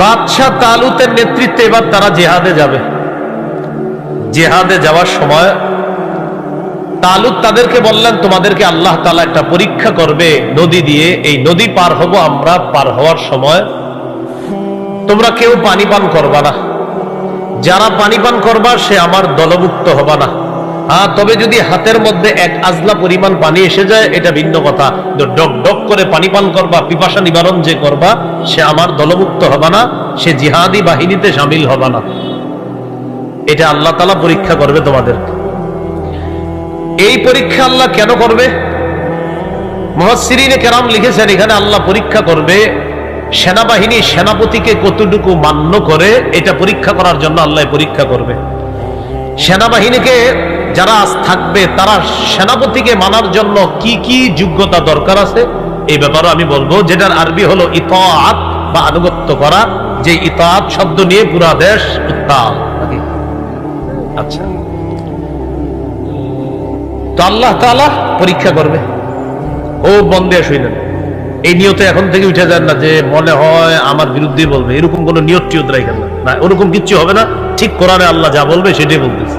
বাদশাহ তালুতের নেতৃত্বে এবার তারা জিহাদে যাবে। জিহাদে যাওয়ার সময় তালুত তাদেরকে বললেন, তোমাদেরকে আল্লাহ তাআলা একটা পরীক্ষা করবে নদী দিয়ে। এই নদী পার হব আমরা, পার হওয়ার সময় তোমরা কেউ পানি পান করবা না। যারা পানি পান করবা সে আমার দলভুক্ত হবা না। হ্যাঁ, তবে যদি হাতের মধ্যে এক আজলা পরিমাণ পানি এসে যায় এটা ভিন্ন কথা। ডক ডক করে পানি পান করবা, পিপাসা নিবারণ যে করবা সে আমার দলভুক্ত হবা না, সে জিহাদি বাহিনীতে শামিল হবা না। এটা আল্লাহ তাআলা পরীক্ষা করবে তোমাদেরকে। এই পরীক্ষা আল্লাহ কেন করবে? মুফাসসিরিনে কেরাম লিখেছেন এখানে আল্লাহ পরীক্ষা করবে সেনাবাহিনী সেনাপতিকে কতটুকু মান্য করে, এটা পরীক্ষা করার জন্য আল্লাহ পরীক্ষা করবে। সেনাবাহিনীকে যারা থাকবে তারা সেনাপতিকে মানার জন্য কি কি যোগ্যতা দরকার আছে এই ব্যাপারে আমি বলবো, যেটার আরবি হলো ইতাআত বা আনুগত্য করা। যে ইতাআত শব্দ নিয়ে পুরা দেশ উত্তাল। আচ্ছা, তো আল্লাহ তাআলা পরীক্ষা করবে। ও বন্দে শুনেন, এই নিয়তে এখন থেকে উঠে যান না যে মনে হয় আমার বিরুদ্ধে বলবে, এরকম কোন নিয়ত টিয়ত রাখেন না। ওরকম কিচ্ছু হবে না। ঠিক কোরআনে আল্লাহ যা বলবে সেটাই বলতেছে।